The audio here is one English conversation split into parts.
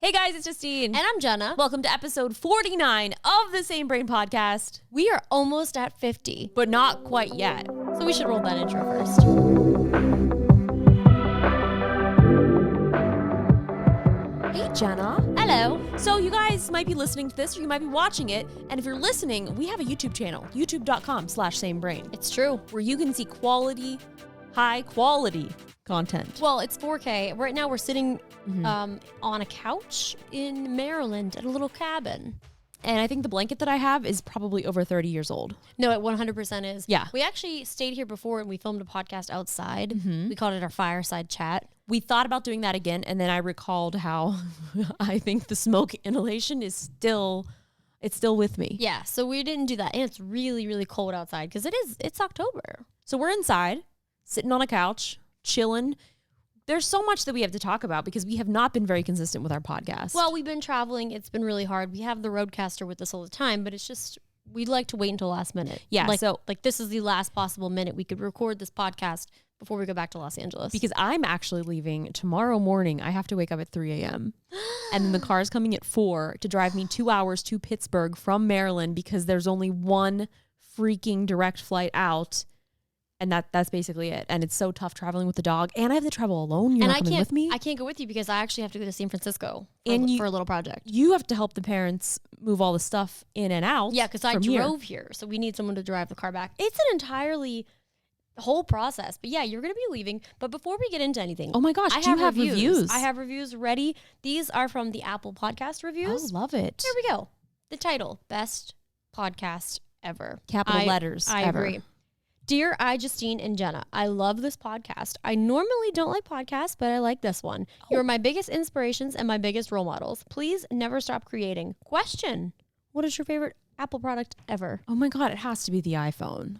Hey guys, it's Justine. And I'm Jenna. Welcome to episode 49 of the Same Brain podcast. We are almost at 50. But not quite yet. So we should roll that intro first. Hey Jenna. Hello. So you guys might be listening to this or you might be watching it. And if you're listening, we have a YouTube channel, youtube.com/samebrain. It's true. Where you can see high quality content. Well, it's 4K. Right now we're sitting on a couch in Maryland at a little cabin. And I think the blanket that I have is probably over 30 years old. No, it 100% is. Yeah. We actually stayed here before and we filmed a podcast outside. We called it our fireside chat. We thought about doing that again, and then I recalled how I think the smoke inhalation is still with me. Yeah, so we didn't do that. And it's really, really cold outside because it's October. So we're inside, sitting on a couch, chilling. There's so much that we have to talk about because we have not been very consistent with our podcast. Well, we've been traveling. It's been really hard. We have the roadcaster with us all the time, but it's just, we'd like to wait until last minute. Yeah. So this is the last possible minute we could record this podcast before we go back to Los Angeles. Because I'm actually leaving tomorrow morning. I have to wake up at 3 a.m. And then the car is coming at 4 to drive me 2 hours to Pittsburgh from Maryland because there's only one freaking direct flight out. And that's basically it. And it's so tough traveling with the dog. And I have to travel alone. You're not coming with me? I can't go with you because I actually have to go to San Francisco for a little project. You have to help the parents move all the stuff in and out. Yeah, because I drove here. So we need someone to drive the car back. It's an entirely whole process. But yeah, you're going to be leaving. But before we get into anything. Oh my gosh, do you have reviews? I have reviews ready. These are from the Apple Podcast reviews. Oh, love it. There we go. The title, Best Podcast Ever. Capital letters I ever. agree. Dear Justine and Jenna, I love this podcast. I normally don't like podcasts, but I like this one. You're my biggest inspirations and my biggest role models. Please never stop creating. Question: what is your favorite Apple product ever? Oh my God, it has to be the iPhone.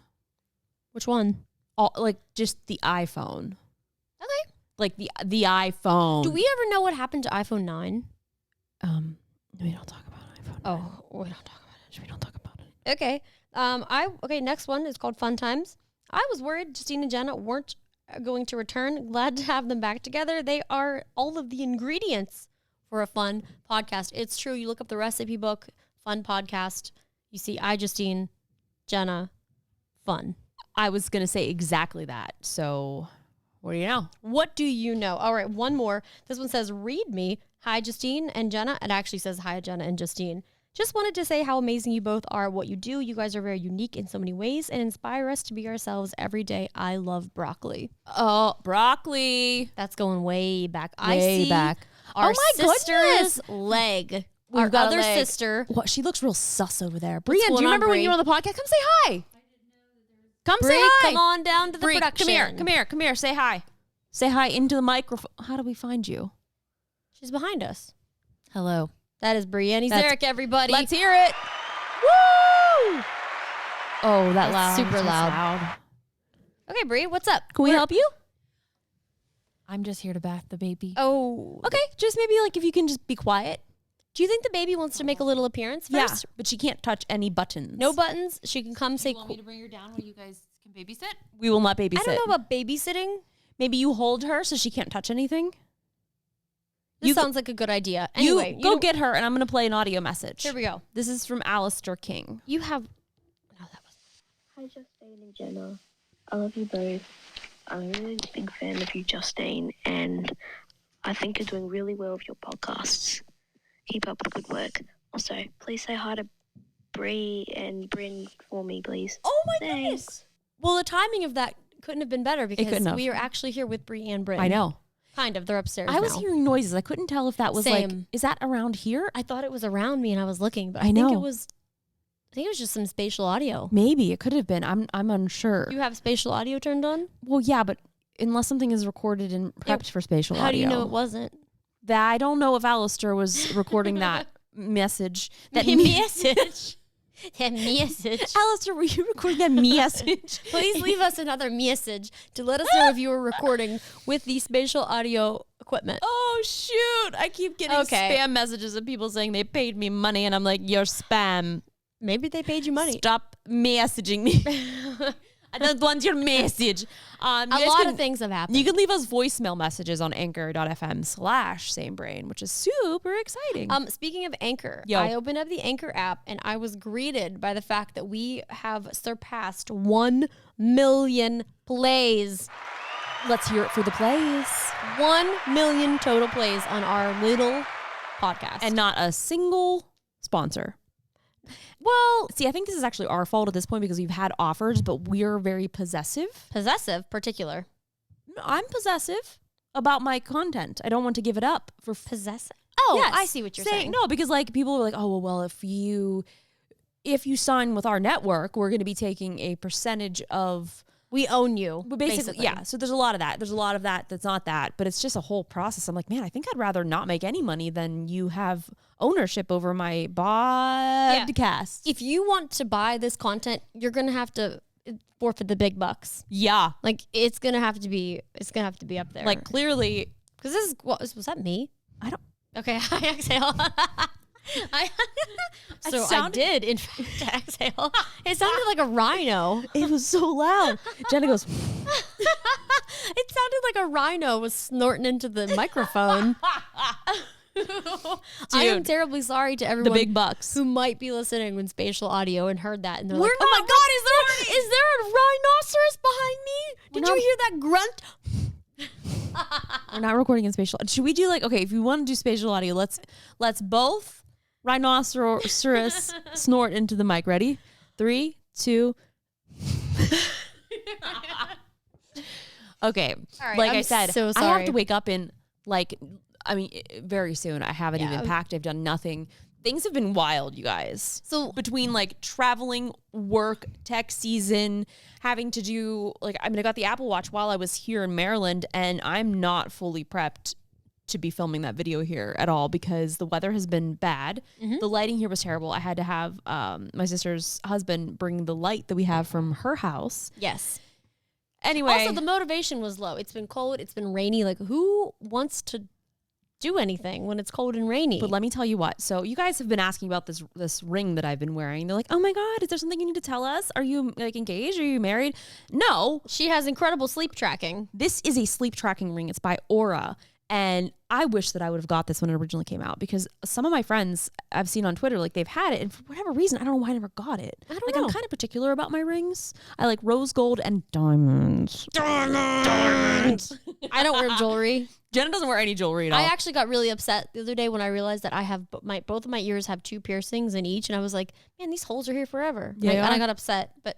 Which one? Just the iPhone. Okay. Like the iPhone. Do we ever know what happened to iPhone 9? We don't talk about iPhone. Oh, we don't talk about it. We don't talk about it. Okay. Next one is called Fun Times. I was worried Justine and Jenna weren't going to return. Glad to have them back together. They are all of the ingredients for a fun podcast. It's true. You look up the recipe book, fun podcast. You see Justine, Jenna, fun. I was going to say exactly that. So what do you know? What do you know? All right, one more. This one says, read me. Hi, Justine and Jenna. It actually says, hi, Jenna and Justine. Just wanted to say how amazing you both are at what you do. You guys are very unique in so many ways and inspire us to be ourselves every day. I love broccoli. Oh, broccoli. That's going way back. Way back. Our sister's goodness. leg. We've Our got a other leg. sister. What? She looks real sus over there. Brienne, do going you on, remember when Brie? you were on the podcast? Come say hi. Come Brie, say hi. come on down to the Brie, production. come here. Say hi. Say hi into the microphone. How do we find you? She's behind us. Hello. That is Brienne Eric, everybody. Let's hear it. Woo! Oh, That's loud. super That's loud. Okay, Brie, what's up? Can we help you? I'm just here to bath the baby. Oh, Okay, just maybe if you can just be quiet. do you think the baby wants to make a little appearance first? Yeah, but she can't touch any buttons. No buttons. She can come say. You want me to bring her down while you guys can babysit? We will not babysit. I don't know about babysitting. Maybe you hold her so she can't touch anything. This sounds like a good idea. Anyway, you go get her, and I'm going to play an audio message. Here we go. This is from Alistair King. You have. No, that was. Hi, Justine and Jenna. I love you both. I'm a really big fan of you, Justine, and I think you're doing really well with your podcasts. Keep up the good work. Also, please say hi to Bree and Bryn for me, please. Oh my Thanks. goodness. Well, the timing of that couldn't have been better because couldn't have. we are actually here with Bree and Bryn. I know. Kind of. They're upstairs I was now. hearing noises. I couldn't tell if that was Same. is that around here? I thought it was around me and I was looking, but I I think know. it was just some spatial audio. Maybe it could have been. I'm unsure. You have spatial audio turned on? Well, yeah, but unless something is recorded and prepped for spatial audio. How do you know it wasn't? That I don't know if Alistair was recording that message. That message. That message. Alistair, were you recording that message? Please leave us another message to let us know if you were recording with the spatial audio equipment. Oh, shoot. I keep getting Okay. spam messages of people saying they paid me money, and I'm like, you're spam. Maybe they paid you money. Stop messaging me. I don't want your message. A lot of things have happened. You can leave us voicemail messages on anchor.fm/samebrain, which is super exciting. Speaking of Anchor, Yo. I opened up the Anchor app and I was greeted by the fact that we have surpassed 1 million plays. Let's hear it for the plays. 1 million total plays on our little podcast. And not a single sponsor. Well, see, I think this is actually our fault at this point because we've had offers, but we're very possessive. Particular. I'm possessive about my content. I don't want to give it up for Possessive? Oh, Yes. I see what you're saying. No, because like people are like, oh, well, if you sign with our network, we're going to be taking a percentage of. We own you. But basically, yeah. So there's a lot of that. There's a lot of that that's not that, but it's just a whole process. I'm like, man, I think I'd rather not make any money than you have ownership over my podcast. If you want to buy this content, you're going to have to forfeit the big bucks. Yeah. Like it's going to have to be up there. Like clearly. Because this is, was that me? I don't. Okay, I exhale. I did, in fact, exhale. It sounded like a rhino. It was so loud. Jenna goes. It sounded like a rhino was snorting into the microphone. I am terribly sorry to everyone The big bucks. who might be listening when spatial audio and heard that. And they're We're like, oh my not God, is there a rhinoceros behind me? Did you hear that grunt? We're not recording in spatial. Should we do like, okay, if you want to do spatial audio, let's both rhinoceros snort into the mic. Ready? 3, 2. Okay. All right, like I'm I said, so I sorry. have to wake up in very soon. I haven't even packed. I've done nothing. Things have been wild, you guys. So between like traveling, work, tech season, having to do I got the Apple Watch while I was here in Maryland, and I'm not fully prepped to be filming that video here at all because the weather has been bad. Mm-hmm. The lighting here was terrible. I had to have my sister's husband bring the light that we have from her house. yes. Anyway. Also, the motivation was low. It's been cold. It's been rainy. Like, who wants to do anything when it's cold and rainy? But let me tell you what. So you guys have been asking about this ring that I've been wearing. They're like, oh my God, is there something you need to tell us? Are you like engaged? Are you married? No. She has incredible sleep tracking. This is a sleep tracking ring. It's by Aura. And I wish that I would have got this when it originally came out because some of my friends I've seen on Twitter, like they've had it. And for whatever reason, I don't know why I never got it. I don't know. I'm kind of particular about my rings. I like rose gold and diamonds. Diamonds. I don't wear jewelry. Jenna doesn't wear any jewelry at all. I actually got really upset the other day when I realized that I have both of my ears have 2 piercings in each. And I was like, man, these holes are here forever. Yeah, and I got upset. But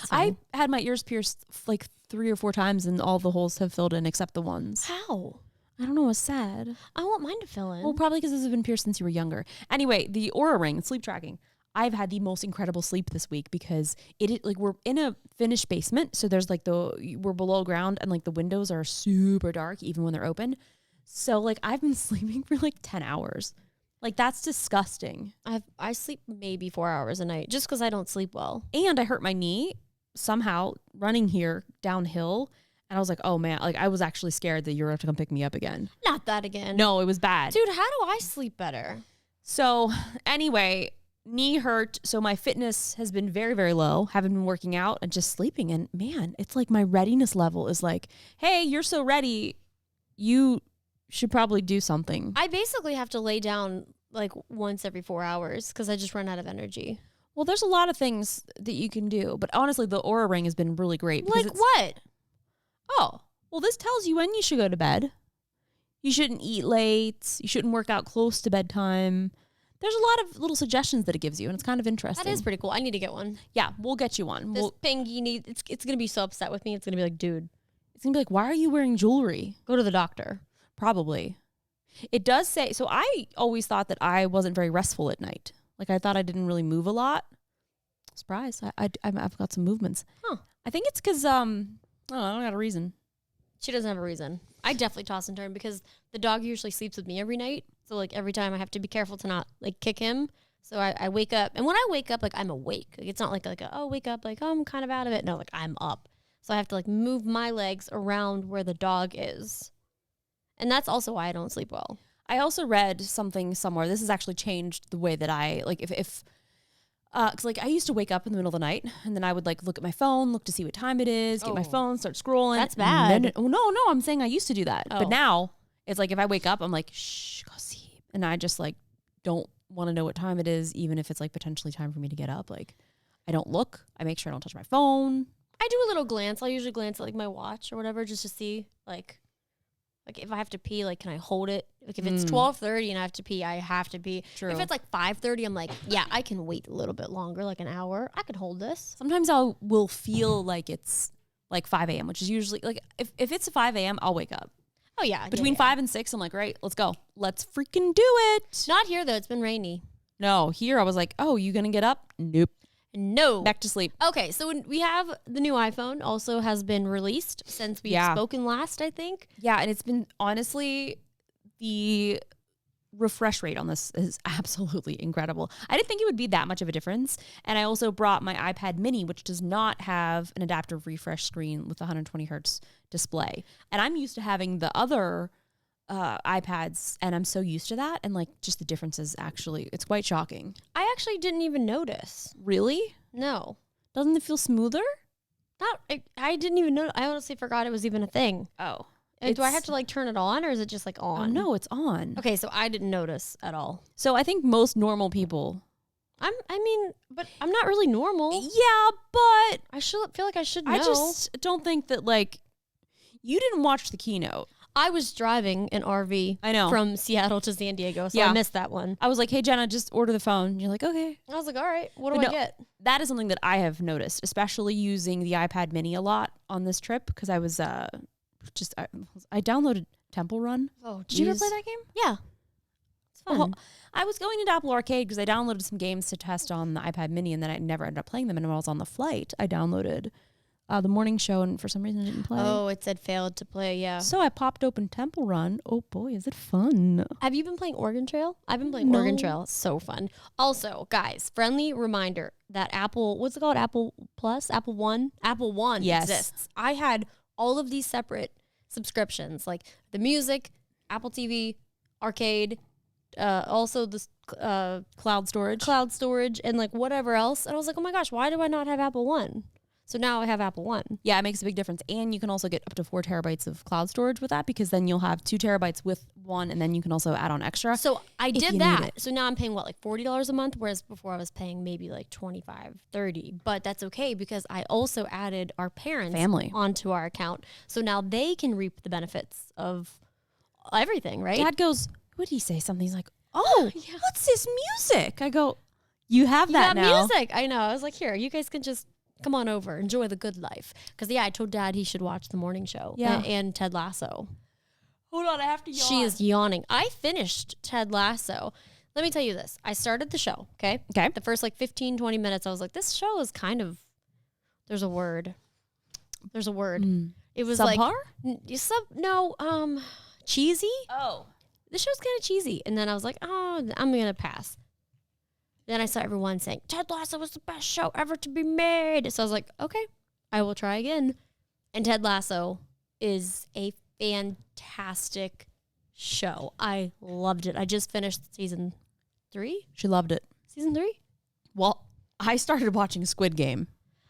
I had my ears pierced like 3 or 4 times and all the holes have filled in except the ones. how? I don't know. It's sad. I want mine to fill in. Well, probably because this has been pierced since you were younger. Anyway, the Aura ring, sleep tracking. I've had the most incredible sleep this week because we're in a finished basement. So there's we're below ground and like the windows are super dark even when they're open. So like I've been sleeping for like 10 hours. Like that's disgusting. I sleep maybe 4 hours a night just because I don't sleep well. And I hurt my knee somehow running here downhill. And I was like, oh man, like I was actually scared that you were going to have to come pick me up again. Not that again. No, it was bad. Dude, how do I sleep better? So anyway, knee hurt. So my fitness has been very, very low. Haven't been working out and just sleeping. And man, it's like my readiness level is like, hey, you're so ready. You should probably do something. I basically have to lay down like once every 4 hours because I just run out of energy. Well, there's a lot of things that you can do. But honestly, the Aura ring has been really great. Like what? Oh, well, this tells you when you should go to bed. You shouldn't eat late. You shouldn't work out close to bedtime. There's a lot of little suggestions that it gives you, and it's kind of interesting. That is pretty cool. I need to get one. Yeah, we'll get you one. This Pingy it's going to be so upset with me. It's going to be like, dude. It's going to be like, why are you wearing jewelry? Go to the doctor. Probably. It does say, so I always thought that I wasn't very restful at night. Like I thought I didn't really move a lot. Surprise, I've got some movements. Huh. I think it's because, I don't got a reason. She doesn't have a reason. I definitely toss and turn because the dog usually sleeps with me every night. So like every time I have to be careful to not like kick him. So I wake up, and when I wake up, like I'm awake. Like, it's not like wake up, like I'm kind of out of it. No, like I'm up. So I have to like move my legs around where the dog is. And that's also why I don't sleep well. I also read something somewhere. This has actually changed the way that I, like if Cause like I used to wake up in the middle of the night and then I would like look at my phone, look to see what time it is, get my phone, start scrolling. That's bad. No, I'm saying I used to do that. Oh. But now it's like if I wake up, I'm like, shh, go sleep. And I just like don't want to know what time it is, even if it's like potentially time for me to get up. Like I don't look. I make sure I don't touch my phone. I do a little glance. I'll usually glance at like my watch or whatever just to see like if I have to pee, like can I hold it? Like if it's 12:30 and I have to pee, I have to pee. True. If it's like 5:30, I'm like, yeah, I can wait a little bit longer, like an hour. I could hold this. Sometimes will feel like it's like 5 a.m., which is usually like if it's 5 a.m., I'll wake up. Oh yeah. Between 5 and 6, I'm like, right, let's go. Let's freaking do it. Not here though. It's been rainy. No, here I was like, oh, you gonna get up? Nope. No. Back to sleep. Okay, so when we have the new iPhone also has been released since we've spoken last, I think. Yeah, and it's been honestly the refresh rate on this is absolutely incredible. I didn't think it would be that much of a difference. And I also brought my iPad mini, which does not have an adaptive refresh screen with 120 hertz display. And I'm used to having the other iPads, and I'm so used to that. And like just the differences actually, it's quite shocking. I actually didn't even notice. Really? No. Doesn't it feel smoother? I didn't even know. I honestly forgot it was even a thing. Oh. And do I have to like turn it on or is it just like on? Oh, no, it's on. Okay, so I didn't notice at all. So I think most normal people. But I'm not really normal. Yeah, but I feel like I should know. I just don't think that like you didn't watch the keynote. I was driving an RV. I know. From Seattle to San Diego, so I missed that one. I was like, hey, Jenna, just order the phone. And you're like, okay. I was like, all right, what do I get? That is something that I have noticed, especially using the iPad mini a lot on this trip because I was I downloaded Temple Run. Oh, did you ever play that game? Yeah. It's fun. Well, I was going into Apple Arcade because I downloaded some games to test on the iPad mini and then I never ended up playing them. And when I was on the flight, I downloaded the morning show and for some reason I didn't play. Oh, it said failed to play, yeah. So I popped open Temple Run. Oh boy, is it fun. Have you been playing Oregon Trail? I've been playing Oregon Trail. It's so fun. Also, guys, friendly reminder that Apple, what's it called? Apple Plus? Apple One? Apple One exists. I had all of these separate subscriptions, like the music, Apple TV, arcade, also the cloud storage, and like whatever else. And I was like, oh my gosh, why do I not have Apple One? So now I have Apple One. Yeah, it makes a big difference. And you can also get up to 4 terabytes of cloud storage with that because then you'll have 2 terabytes with one and then you can also add on extra. So I did that. So now I'm paying what, like $40 a month? Whereas before I was paying maybe like $25, $30. But that's okay because I also added our parents' family onto our account. So now they can reap the benefits of everything, right? Dad goes, what did he say? Something. He's like, oh, yeah. What's this music? I go, you have that now. Music. I know. I was like, here, you guys can just come on over, enjoy the good life. Because I told Dad he should watch the morning show. Yeah. And Ted Lasso. Hold on, I have to yawn. She is yawning. I finished Ted Lasso. Let me tell you this. I started the show, okay? Okay. The first like 15, 20 minutes, I was like, this show is kind of, there's a word. It was subpar? Cheesy. Oh. The show's kind of cheesy. And then I was like, oh, I'm going to pass. Then I saw everyone saying, Ted Lasso was the best show ever to be made. So I was like, okay, I will try again. And Ted Lasso is a fantastic show. I loved it. I just finished season 3. She loved it. Season 3? Well, I started watching Squid Game.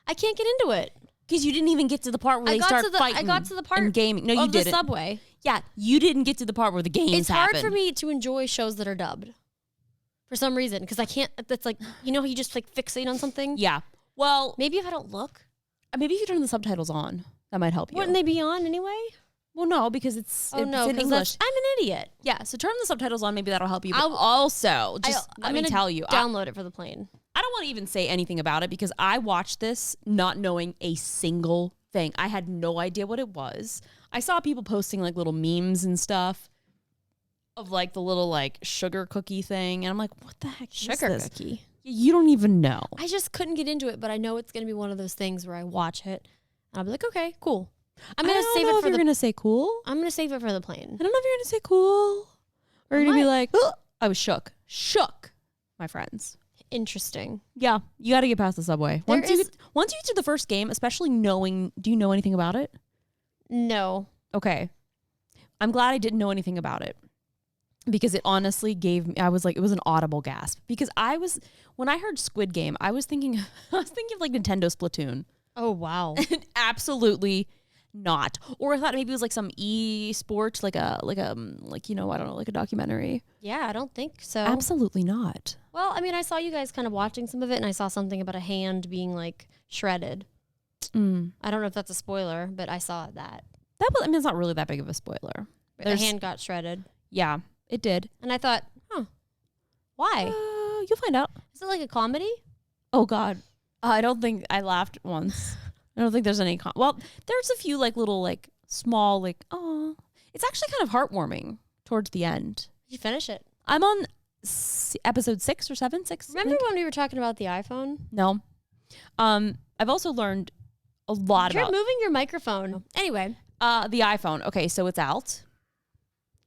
I can't get into it. Because you didn't even get to the part where they start fighting. I got to the part and gaming. No, you didn't. The subway. Yeah, you didn't get to the part where the games happen. It's hard for me to enjoy shows that are dubbed. For some reason, because I can't, that's like, you know how you just like fixate on something? Yeah. Well, maybe if I don't look. Maybe if you turn the subtitles on, that might help you. Wouldn't they be on anyway? Well, no, because it's in English. I'm an idiot. Yeah, so turn the subtitles on, maybe that'll help you. But also, let me tell you. Download it for the plane. I don't want to even say anything about it because I watched this not knowing a single thing. I had no idea what it was. I saw people posting like little memes and stuff of like the little like sugar cookie thing. And I'm like, what the heck is this? Sugar cookie? You don't even know. I just couldn't get into it, but I know it's going to be one of those things where I watch it and I'll be like, okay, cool. I'm going to save it for you're going to say cool. I'm going to save it for the plane. I don't know if you're going to say cool. Or you're going to be like, oh, I was shook. Shook, my friends. Interesting. Yeah, you got to get past the subway. Once you get to the first game, especially knowing, do you know anything about it? No. Okay. I'm glad I didn't know anything about it. because it honestly gave me, I was like, it was an audible gasp because when I heard Squid Game, I was thinking of like Nintendo Splatoon. Oh, wow. Absolutely not. Or I thought maybe it was like some e-sports, like I don't know, like a documentary. Yeah, I don't think so. Absolutely not. Well, I mean, I saw you guys kind of watching some of it, and I saw something about a hand being like shredded. I don't know if that's a spoiler, but I saw that. It's not really that big of a spoiler. The hand got shredded. Yeah, it did. And I thought, why? You'll find out. Is it like a comedy? Oh, God. I don't think I laughed once. I don't think there's any. Well, there's a few like little like small like, oh, it's actually kind of heartwarming towards the end. Did you finish it? I'm on episode 6 or 7. 6. Remember when we were talking about the iPhone? No. I've also learned a lot You're about moving your microphone. Anyway, the iPhone. Okay, so it's out.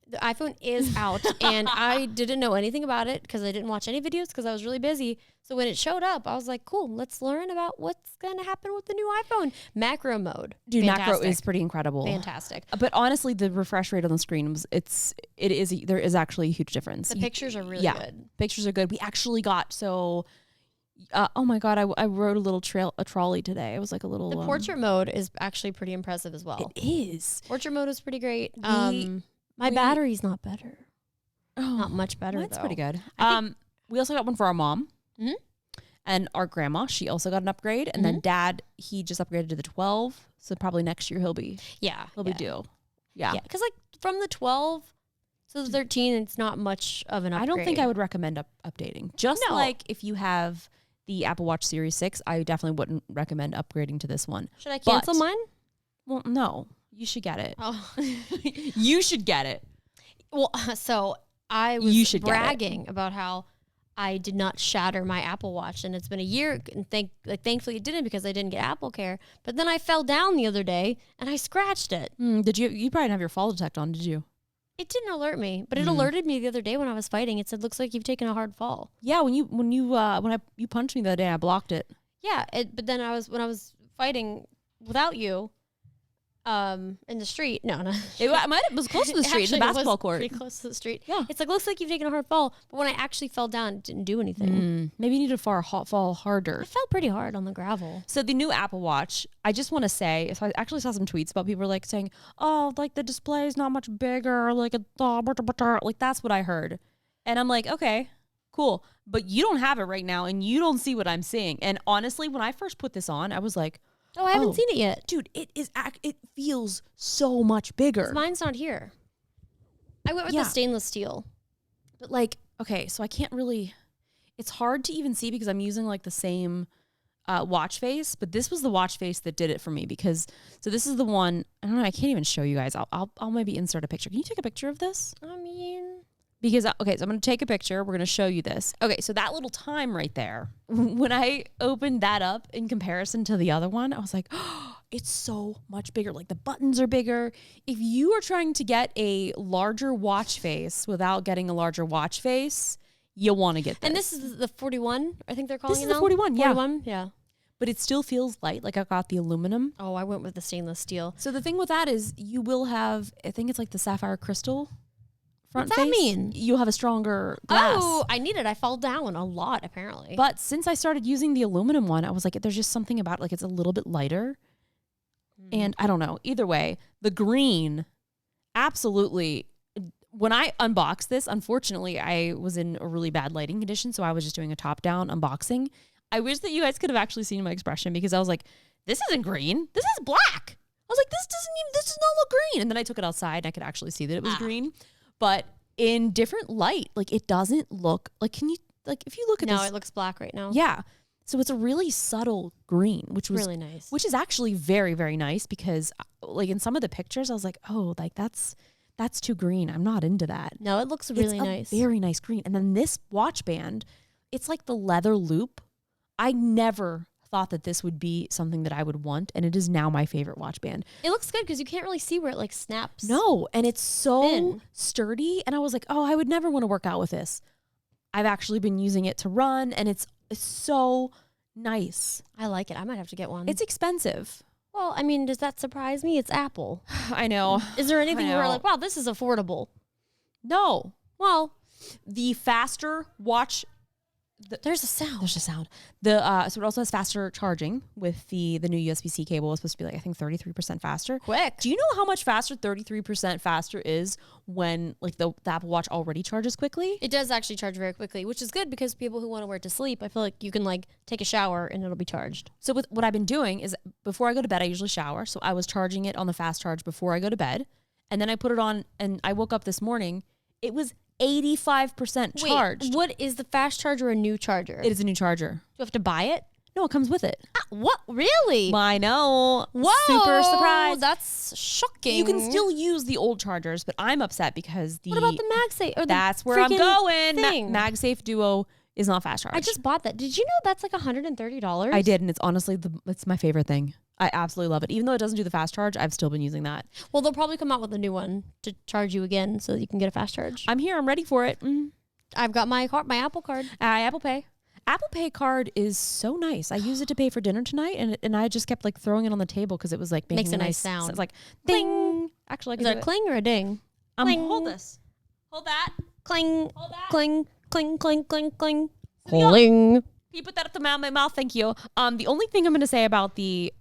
the iPhone is out, and I didn't know anything about it because I didn't watch any videos because I was really busy. So when it showed up, I was like, cool, let's learn about what's going to happen with the new iPhone. Macro mode. Dude, Fantastic. macro is pretty incredible. Fantastic. But honestly, the refresh rate on the screen there is actually a huge difference. The pictures are really good. Pictures are good. We actually got oh my God, I wrote a trolley today. It was like a little. The portrait mode is actually pretty impressive as well. It is. Portrait mode is pretty great. My battery's not better. Not much better, That's though. pretty good. We also got one for our mom. Mm-hmm. And our grandma, she also got an upgrade. And then dad, he just upgraded to the 12. So probably next year he'll be due. Yeah. Because like from the 12 to the 13, it's not much of an upgrade. I don't think I would recommend updating. Just like if you have the Apple Watch Series 6, I definitely wouldn't recommend upgrading to this one. Should I cancel mine? Well, no. You should get it. Oh. You should get it. Well, so I was bragging about how I did not shatter my Apple Watch, and it's been a year, and thankfully it didn't because I didn't get Apple Care. But then I fell down the other day and I scratched it. Did you? You probably didn't have your fall detect on, did you? It didn't alert me, but it alerted me the other day when I was fighting. It said, "Looks like you've taken a hard fall." Yeah, when you punched me the other day, I blocked it. Yeah, but then when I was fighting without you, in the street. No. It was close to the street, the basketball court. Pretty close to the street. Yeah. It's like, looks like you've taken a hard fall. But when I actually fell down, it didn't do anything. Maybe you need to fall harder. I fell pretty hard on the gravel. So the new Apple Watch, I just want to say, so I actually saw some tweets about people like saying, oh, like the display is not much bigger, like that's what I heard. And I'm like, okay, cool. But you don't have it right now and you don't see what I'm seeing. And honestly, when I first put this on, I was like, oh, I haven't seen it yet. Dude, it feels so much bigger. Mine's not here. I went with the stainless steel. But like, okay, so I can't really, it's hard to even see because I'm using like the same watch face, but this was the watch face that did it for me because, so this is the one, I don't know, I can't even show you guys. I'll maybe insert a picture. Can you take a picture of this? I mean... Because, okay, so I'm going to take a picture. We're going to show you this. Okay, so that little time right there, when I opened that up in comparison to the other one, I was like, oh, it's so much bigger. Like the buttons are bigger. If you are trying to get a larger watch face without getting a larger watch face, you'll want to get this. And this is the 41, I think they're calling it now? This is the 41, yeah. 41, yeah. But it still feels light. Like I got the aluminum. Oh, I went with the stainless steel. So the thing with that is you will have, I think it's like the sapphire crystal. What's that mean? You'll have a stronger glass. Oh, I need it. I fall down a lot, apparently. But since I started using the aluminum one, I was like, there's just something about it. Like it's a little bit lighter. And I don't know. Either way, the green, absolutely. When I unboxed this, unfortunately, I was in a really bad lighting condition. So I was just doing a top-down unboxing. I wish that you guys could have actually seen my expression because I was like, this isn't green. This is black. I was like, this does not look green. And then I took it outside and I could actually see that it was green. But in different light, like it doesn't look like, can you, like if you look at this. No, it looks black right now. Yeah. So it's a really subtle green, which was really nice. Which is actually very, very nice because like in some of the pictures, I was like, oh, like that's too green. I'm not into that. No, it looks really nice. Very nice green. And then this watch band, it's like the leather loop. I never thought that this would be something that I would want, and it is now my favorite watch band. It looks good because you can't really see where it like snaps. No, and it's so sturdy, and I was like, oh, I would never want to work out with this. I've actually been using it to run, and it's so nice. I like it. I might have to get one. It's expensive. Well, I mean, does that surprise me? It's Apple. I know. Is there anything where like, wow, this is affordable? No. Well, The faster watch. there's a sound. There's a sound. So it also has faster charging with the new USB-C cable. It's supposed to be like, I think 33% faster. Quick. Do you know how much faster 33% faster is when like the Apple Watch already charges quickly? It does actually charge very quickly, which is good because people who want to wear it to sleep, I feel like you can like take a shower and it'll be charged. So with what I've been doing is before I go to bed, I usually shower. So I was charging it on the fast charge before I go to bed. And then I put it on and I woke up this morning. It was 85% charged. Wait, what is the fast charger? A new charger? It is a new charger. Do you have to buy it? No, it comes with it. What? Really? I know. Whoa! Super surprised. That's shocking. You can still use the old chargers, but I'm upset because What about the MagSafe? Or the that's where I'm freaking going. thing? MagSafe Duo is not fast charge. I just bought that. Did you know that's like $130? I did, and it's honestly it's my favorite thing. I absolutely love it. Even though it doesn't do the fast charge, I've still been using that. Well, they'll probably come out with a new one to charge you again so that you can get a fast charge. I'm here. I'm ready for it. I've got my Apple card. Apple Pay. Apple Pay card is so nice. I use it to pay for dinner tonight, and I just kept like throwing it on the table because it was like making Makes a nice sound. It's like ding. Actually, I Is can that do a it. cling or a ding? Hold this. Hold that. Cling, Hold that. cling, cling, cling, cling, cling. Cling. Cling. Can you put that up to my mouth? Thank you. The only thing I'm going to say about the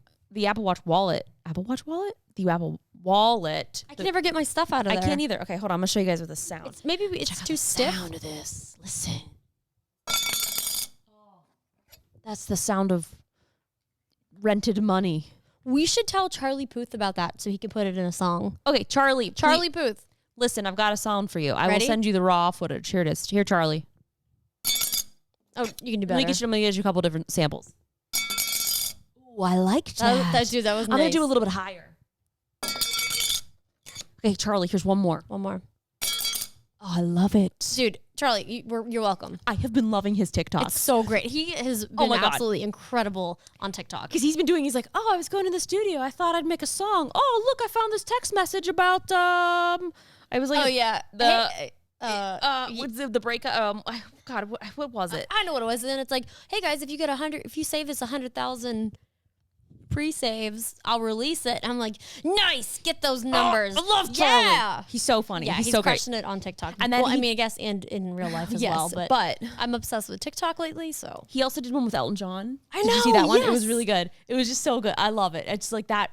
Apple Watch wallet, the Apple Wallet. I can never get my stuff out of I there. can't either. Okay, hold on. I'm going to show you guys with the sound. Maybe it's too stiff. Sound of this. Listen. That's the sound of rented money. We should tell Charlie Puth about that so he can put it in a song. Okay, Charlie. Charlie Puth. Listen, I've got a sound for you. I Ready? will send you the raw footage. Here it is. Here, Charlie. Oh, you can do I'm better. gonna get you a couple different samples. Oh, I like that. That was nice. I'm gonna do a little bit higher. Okay, Charlie. Here's one more. One more. Oh, I love it. Dude, Charlie, you're welcome. I have been loving his TikToks. It's so great. He has been my God. absolutely incredible on TikTok. Because he's like, oh, I was going to the studio. I thought I'd make a song. Oh, look, I found this text message about I was like, Oh yeah, what's the breakup? God, what was it? I know what it was. And then it's like, hey guys, if you save this 100,000 pre-saves, I'll release it. And I'm like, nice, get those numbers. I love Charlie. Yeah, He's so funny. yeah, he's he's so great. crushing it on TikTok. And then I mean, I guess and in real life as Yes, well. But I'm obsessed with TikTok lately. So He also did one with Elton John. I Did you see know, that one? It was yes. really good. It was just so good. I love it. It's like that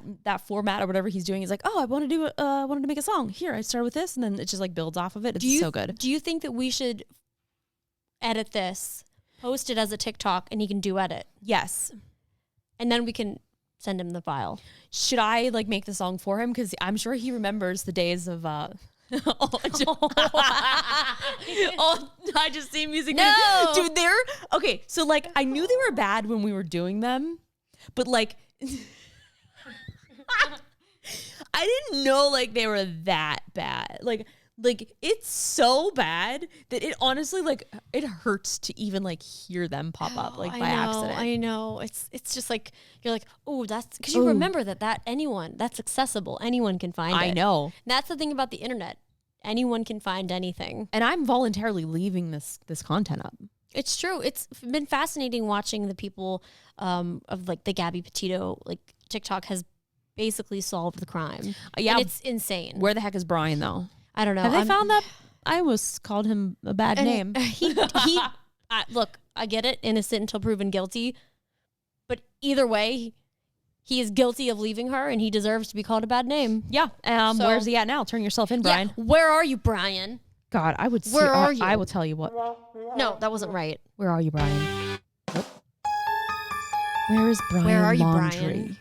format or whatever he's doing. He's like, oh, I wanted to make a song. Here, I start with this, and then it just like builds off of it. It's so good. Do you think that we should edit this, post it as a TikTok, and he can duet it, Yes. and then we can send him the file? Should I like make the song for him? Because I'm sure he remembers the days of. Oh, I just see music. No. Dude, they're okay. So like, I knew they were bad when we were doing them, but like, I didn't know like they were that bad. Like it's so bad that it honestly like it hurts to even like hear them pop up like by accident. I know. It's just like you're like, oh, that's because you remember that's accessible. Anyone can find it. I know. And that's the thing about the internet. Anyone can find anything. And I'm voluntarily leaving this content up. It's true. It's been fascinating watching the people of like the Gabby Petito, like TikTok has basically solved the crime. Yeah. And it's insane. Where the heck is Brian though? I don't know. Have they found that? I almost called him a bad name. Look, I get it. Innocent until proven guilty. But either way, he is guilty of leaving her and he deserves to be called a bad name. Yeah. So- Where's he at now? Turn yourself in, Brian. Yeah. Where are you, Brian? God, I would. Where are you? I will tell you what. No, that wasn't right. Where are you, Brian? Nope. Where is Brian? Where are you, Laundrie? Brian?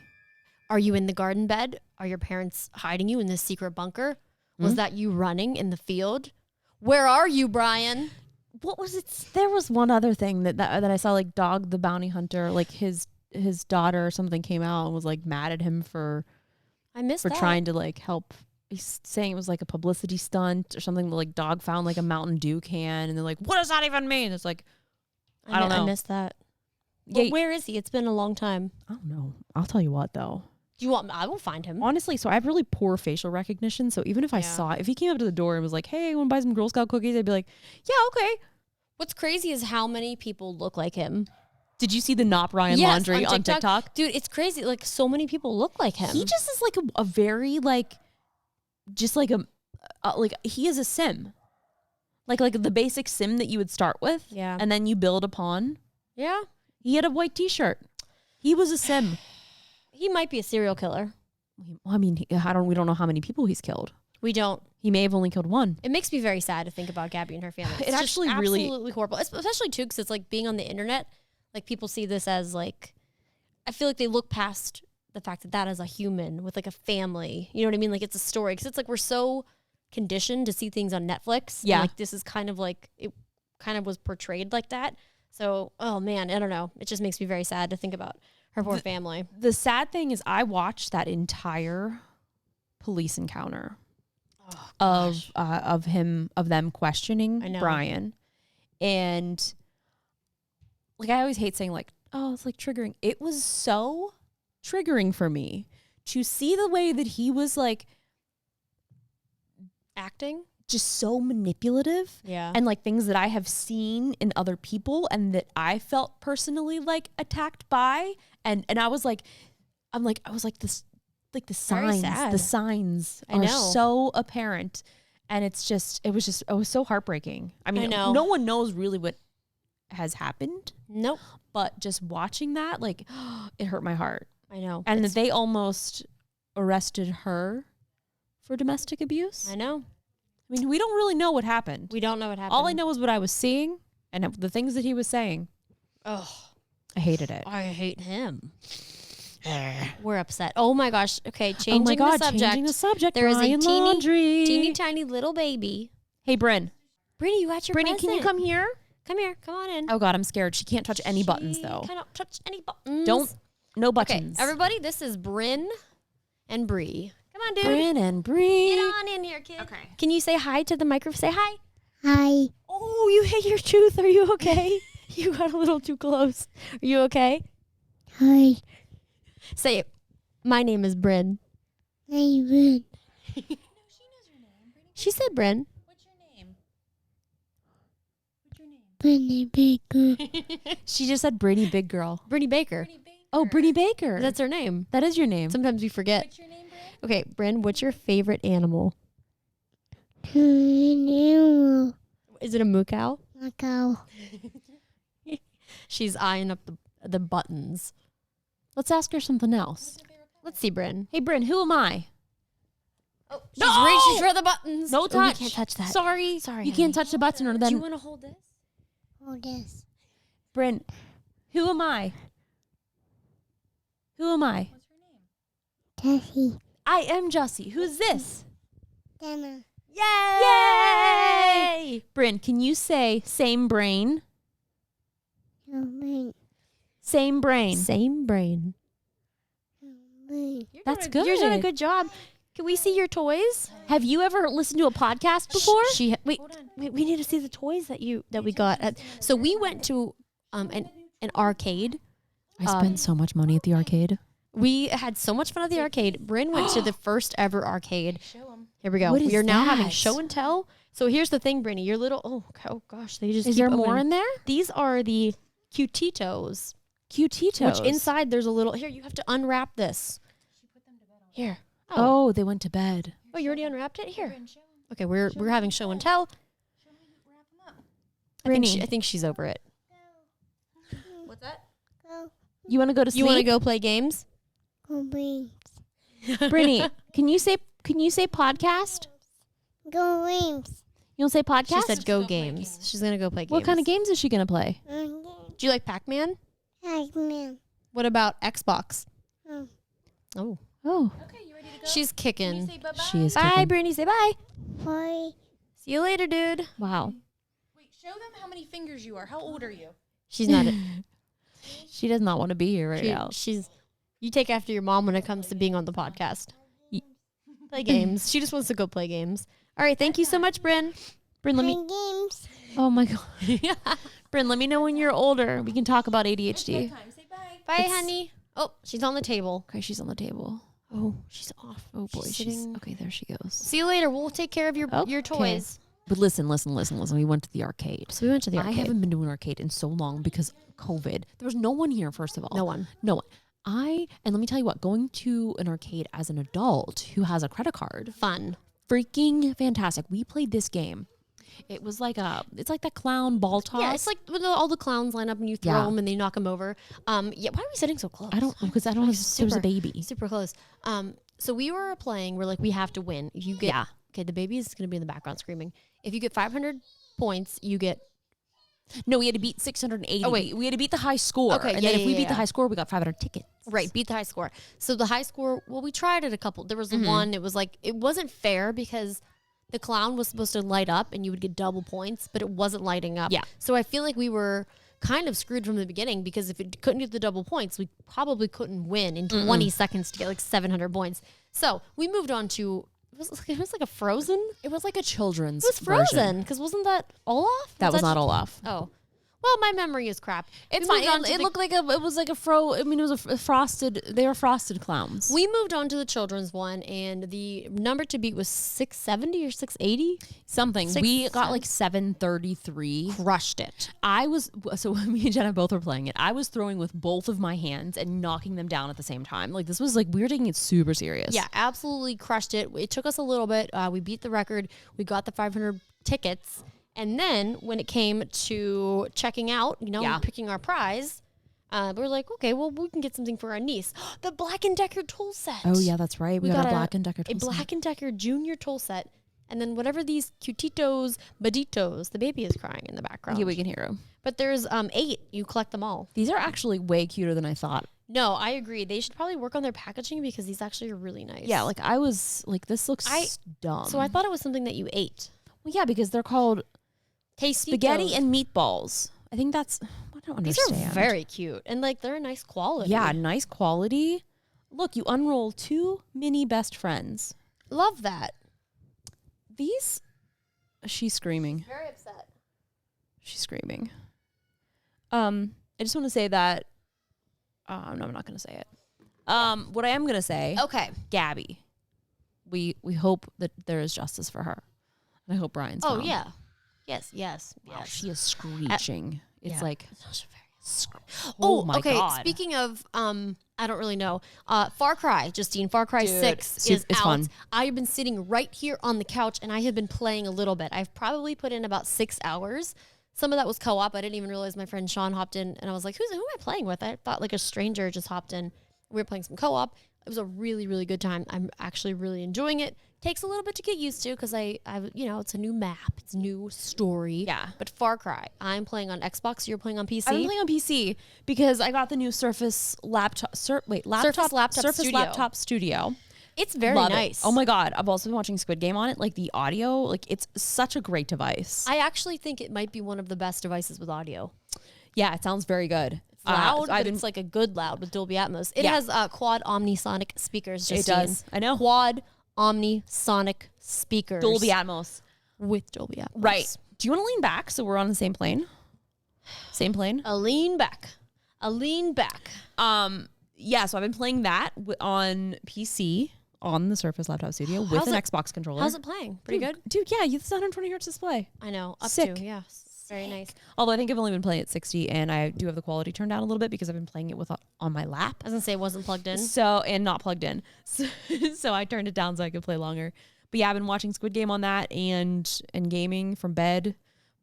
Are you in the garden bed? Are your parents hiding you in this secret bunker? Was that you running in the field? Where are you, Brian? What was it? There was one other thing that I saw, like Dog the Bounty Hunter, like his daughter or something came out and was like mad at him for trying to like help. He's saying it was like a publicity stunt or something. Like Dog found like a Mountain Dew can and they're like, what does that even mean? It's like, I don't know. I missed that. Yeah, Well, where is he? It's been a long time. I don't know. I'll tell you what though. Do you want? I will find him. Honestly, so I have really poor facial recognition. So even if I saw, if he came up to the door and was like, hey, want to buy some Girl Scout cookies? I'd be like, yeah, okay. What's crazy is how many people look like him. Did you see the Not Brian Laundrie on TikTok? Dude, it's crazy. Like so many people look like him. He just is like a very like, just like like he is a sim. Like the basic sim that you would start with. Yeah. And then you build upon. Yeah. He had a white t-shirt. He was a sim. He might be a serial killer. Well, I mean, we don't know how many people he's killed. We don't. He may have only killed one. It makes me very sad to think about Gabby and her family. It's just actually really- absolutely horrible, especially too because it's like being on the internet. Like people see this as like, I feel like they look past the fact that is a human with like a family. You know what I mean? Like it's a story because it's like we're so conditioned to see things on Netflix. Yeah. And like this is kind of like it kind of was portrayed like that. So, oh man, I don't know. It just makes me very sad to think about her poor family. The sad thing is I watched that entire police encounter of them questioning Brian. And like I always hate saying like, oh, it's like triggering. It was so triggering for me to see the way that he was like acting just so manipulative. Yeah. And like things that I have seen in other people and that I felt personally like attacked by. And I was like, I was like this, like the signs I are know. so apparent. And it was so heartbreaking. I mean, I know. no one knows really what has happened, Nope. but just watching that, like it hurt my heart. I know. And that they almost arrested her for domestic abuse. I know. I mean, we don't really know what happened. We don't know what happened. All I know is what I was seeing and the things that he was saying. Oh, I hated it. I hate him. We're upset. Oh my gosh. Okay, changing the subject. Changing the subject. There is a Brian Laundrie. teeny tiny little baby. Hey, Bryn. Brittany, you got your Brittany, present. can you come here? Come here. Come on in. Oh God, I'm scared. She can't touch any buttons She though. cannot touch any buttons. No Okay, buttons. everybody, this is Bryn and Bree. Come on, dude. Bryn and Bree. Get on in here, kid. Okay. Can you say hi to the microphone? Say hi. Hi. Oh, you hit your tooth. Are you okay? You got a little too close. Are you okay? Hi. Say it. My name is Bryn. Hey, Bryn. She said Bryn. What's your name? What's your name? Brittany Baker. She just said Brittany Big Girl. Brittany Baker. Oh, Brittany Baker. That's her name. That is your name. Sometimes we forget. What's your name, Bryn? Okay, Bryn, what's your favorite animal? Macau. Is it a moo cow? She's eyeing up the buttons. Let's ask her something else. Let's see, Bryn. Hey, Bryn, who am I? Oh, she's reaching for the buttons. No Oh, touch. we can't touch that. Sorry. Sorry, You honey. can't touch the button or Do you then. want to hold this? Oh, this. Bryn, who am I? Who am I? What's your name? Tessie. I am Jussie. Who's this? Dana. Yay! Bryn, can you say same brain? Brain. Same brain. Same brain. Brain. That's good. You're doing a good job. Can we see your toys? Have you ever listened to a podcast before? Wait, we need to see the toys that we got. So we went to an arcade. I spent so much money at the arcade. We had so much fun at the arcade. Bryn went to the first ever arcade. Show them. Here we go. What is We are now having that? show and tell. So here's the thing, Brittany. Your little oh gosh, they just Is keep there more opening. in there? These are the Cutitos. Cutitos. Which inside there's a little. Here, you have to unwrap this. Here. Oh, they went to bed. Oh, you already unwrapped it. Here. Bryn, show them. Okay, we're having show and tell. Show me wrap them up. Brittany, I think she's over it. What's that? Go. you want to go to sleep? You want to go play games? Go brains. Brittany, can you say podcast? Go games. You want to say podcast? She said go Go play games. games. She's gonna go play games. What kind of games is she going to play? Do you like Pac-Man? Pac-Man. What about Xbox? Oh. Oh, Oh, Okay, you ready to go? she's kicking. Say bye-bye. she is Bye, kicking. Brittany. Say bye. Bye. See you later, dude. Wow. Wait, show them how many fingers you are. How old are you? She's not. She does not want to be here right now. She's. You take after your mom when it comes to being on the podcast. Play games. She just wants to go play games. All right. Thank you so much, Bryn. Bryn, let Play me. games. Oh my God. Bryn, let me know when you're older. We can talk about ADHD. Time. Say bye. Bye, honey. Oh, she's on the table. Okay, she's on the table. Oh, she's off. Oh boy, She's she's sitting- okay. There she goes. See you later. We'll take care of your Okay. toys. But listen. We went to the arcade. So we went to the arcade. I haven't been to an arcade in so long because COVID. There was no one here. First of all, No one. No one. And let me tell you what. Going to an arcade as an adult who has a credit card, Fun. freaking fantastic. We played this game. It was like it's like that clown ball toss. Yeah, it's like when all the clowns line up and you throw them and they knock them over. Yeah, why are we sitting so close? I don't know. There's a baby. Super close. So we were playing. We're like, we have to win. If you get okay, the baby is going to be in the background screaming. If you get 500 points, you get. No, we had to beat 680. Oh, wait. We had to beat the high score. Okay, and then if we beat the high score, we got 500 tickets. Right, beat the high score. So the high score, well, we tried it a couple. There was the one, it was like, it wasn't fair because the clown was supposed to light up and you would get double points, but it wasn't lighting up. Yeah. So I feel like we were kind of screwed from the beginning because if it couldn't get the double points, we probably couldn't win in 20 seconds to get like 700 points. So we moved on to, it was like a Frozen? It was like a children's It was Frozen, because wasn't that Olaf? That was not Olaf. Oh. Well, my memory is crap. It's We moved fine. on to It the- looked like it was like a it was a frosted, they were frosted clowns. We moved on to the children's one, and the number to beat was 670 or 680. Something. We got like 733. Crushed it. So me and Jenna both were playing it. I was throwing with both of my hands and knocking them down at the same time. Like this was like, we were taking it super serious. Yeah, absolutely crushed it. It took us a little bit. We beat the record. We got the 500 tickets. And then when it came to checking out, picking our prize, we were like, okay, well, we can get something for our niece. The Black & Decker tool set. Oh yeah, that's right. We got a Black & Decker tool set. A Black & Decker junior tool set. And then whatever these cutitos, baditos, the baby is crying in the background. Yeah, we can hear him. But there's 8. You collect them all. These are actually way cuter than I thought. No, I agree. They should probably work on their packaging because these actually are really nice. Yeah, like I was like, this looks dumb. So I thought it was something that you ate. Well, yeah, because they're called spaghetti and meatballs. I think that's, I don't understand. These are very cute. And like they're a nice quality. Yeah, nice quality. Look, you unroll 2 mini best friends. Love that. These, she's screaming. Very upset. She's screaming. I just want to say that, no, I'm not going to say it. What I am going to say, Okay. Gabby, we hope that there is justice for her. And I hope Brian's mom. Yeah. Yes. Wow, she is screeching. It's like, oh my okay. God. Speaking of, I don't really know. Far Cry, Justine. Far Cry 6 is it's out. fun. I have been sitting right here on the couch and I have been playing a little bit. I've probably put in about 6 hours. Some of that was co-op. I didn't even realize my friend Sean hopped in and I was like, who am I playing with? I thought like a stranger just hopped in. We were playing some co-op. It was a really, really good time. I'm actually really enjoying it. Takes a little bit to get used to because I it's a new map, it's a new story. Yeah. But Far Cry, I'm playing on Xbox. You're playing on PC. I've been playing on PC because I got the new Surface laptop. Surface Laptop Studio. It's very Love nice. it. Oh my God. I've also been watching Squid Game on it. Like the audio, like it's such a great device. I actually think it might be one of the best devices with audio. Yeah, it sounds very good. It's loud, so but it's like a good loud with Dolby Atmos. It Yeah. has quad omnisonic speakers. It Justine. does. I know. Quad omnisonic speakers. Dolby Atmos. With Dolby Atmos. Right. Do you want to lean back so we're on the same plane? Same plane? A lean back. Yeah, so I've been playing that on PC on the Surface Laptop Studio with an Xbox controller. How's it playing? Pretty good? Dude, yeah, it's 120 hertz display. I know. Up Sick. to, yeah. Very nice. Although I think I've only been playing at 60 and I do have the quality turned down a little bit because I've been playing it with on my lap. I was going to say it wasn't plugged in. And not plugged in. So I turned it down so I could play longer. But yeah, I've been watching Squid Game on that and gaming from bed.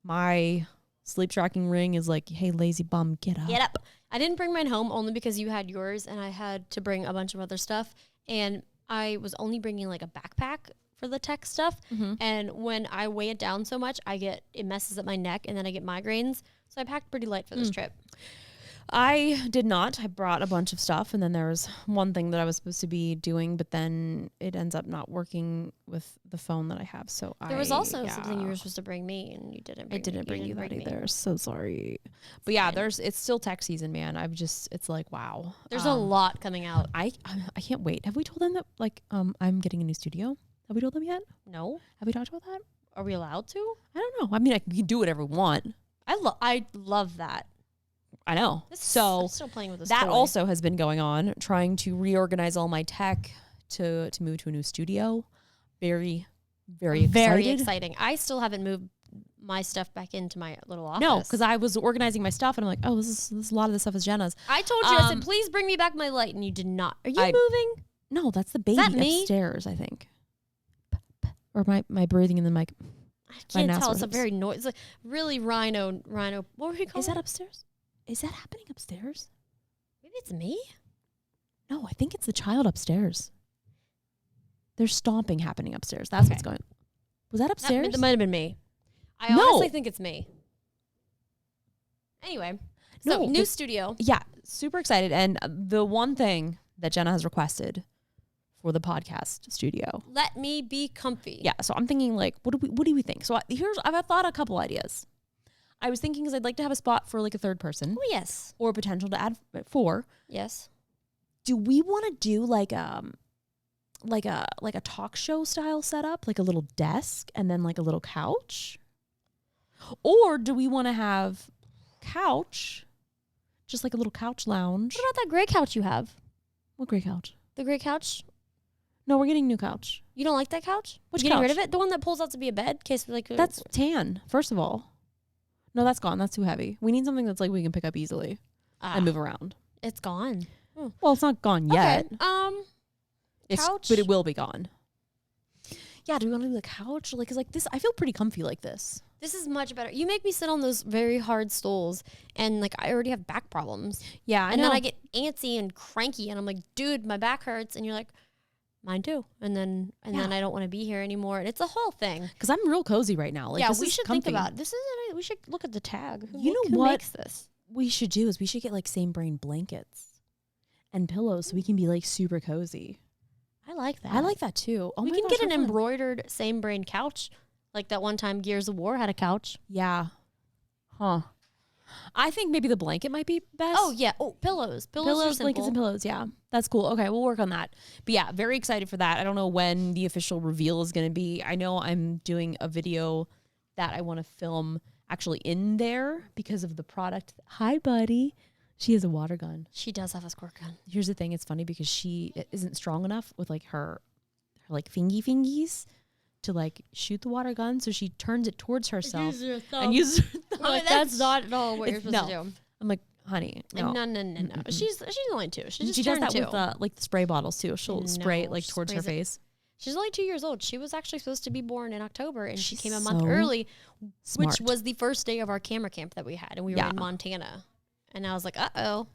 My sleep tracking ring is like, hey, lazy bum, get up. Get up. I didn't bring mine home only because you had yours and I had to bring a bunch of other stuff. And I was only bringing like a backpack for the tech stuff. Mm-hmm. And when I weigh it down so much, it messes up my neck and then I get migraines. So I packed pretty light for this trip. I did not. I brought a bunch of stuff, and then there was one thing that I was supposed to be doing, but then it ends up not working with the phone that I have. So There was also something you were supposed to bring me, and you didn't. I didn't bring you that me. either. So sorry. But yeah, it's still tech season, man. It's like wow. There's a lot coming out. I can't wait. Have we told them that I'm getting a new studio? Have we told them yet? No. Have we talked about that? Are we allowed to? I don't know. I mean, we can do whatever we want. I love that. I know. I'm So still playing with this. that toy. also has been going on, trying to reorganize all my tech to move to a new studio. Very, very excited. exciting. I still haven't moved my stuff back into my little office. No, because I was organizing my stuff and I'm like, oh, this is a lot of this stuff is Jenna's. I told you, I said, please bring me back my light, and you did not. Are you moving? No, that's the baby that me? upstairs, I think. Or my breathing in the mic. I can't NASA tell. It's a ships. very noisy, like really rhino. What were we calling Is that it? upstairs? Is that happening upstairs? Maybe it's me. No, I think it's the child upstairs. There's stomping happening upstairs. That's what's Okay. going. Was that upstairs? That might have been me. I No. honestly think it's me. Anyway, so No, new this- studio. Yeah, super excited. And the one thing that Jenna has requested for the podcast studio. Let me be comfy. Yeah, so I'm thinking like, what do we think? So I've thought a couple ideas. I was thinking because I'd like to have a spot for like a third person Oh yes. or potential to add 4. Yes. Do we want to do like a talk show style setup, like a little desk and then like a little couch? Or do we want to have couch, just like a little couch lounge? What about that gray couch you have? What gray couch? The gray couch. No, we're getting a new couch. You don't like that couch? Which you getting rid couch? of it? The one that pulls out to be a bed? In case like That's tan, first of all. No, that's gone. That's too heavy. We need something that's like we can pick up easily and move around. It's gone. Well, it's not gone yet. Okay. Couch? But it will be gone. Yeah, do we want to do the couch? Like, 'cause like this, I feel pretty comfy like this. This is much better. You make me sit on those very hard stools, and like I already have back problems. Yeah, I And know. then I get antsy and cranky, and I'm like, dude, my back hurts. And you're like, mine too. And then I don't want to be here anymore. And it's a whole thing. Because I'm real cozy right now. Like, yeah, this we is should comfy. think about this. We should look at the tag. You know who what? makes this? We should do is we should get like same brain blankets and pillows so we can be like super cozy. I like that. I like that too. Oh we my can gosh, get how an fun. embroidered same brain couch, like that one time Gears of War had a couch. Yeah. Huh. I think maybe the blanket might be best. Oh yeah. Oh, pillows. Pillows, are blankets, and simple. pillows. Yeah, that's cool. Okay, we'll work on that. But yeah, very excited for that. I don't know when the official reveal is going to be. I know I'm doing a video that I want to film actually in there because of the product. Hi, buddy. She has a water gun. She does have a squirt gun. Here's the thing. It's funny because she isn't strong enough with like her like fingies to like shoot the water gun. So she turns it towards herself and uses her thumb. Like, that's not at all what you're supposed to do. I'm like, honey, no. No. She's only 2. She And just she does turned that 2. with like the spray bottles too. She'll spray it No, like she towards her sprays it. face. She's only 2 years old. She was actually supposed to be born in October, and she She's came a month so early, smart. which was the first day of our camera camp that we had, and we were Yeah. in Montana. And I was like, not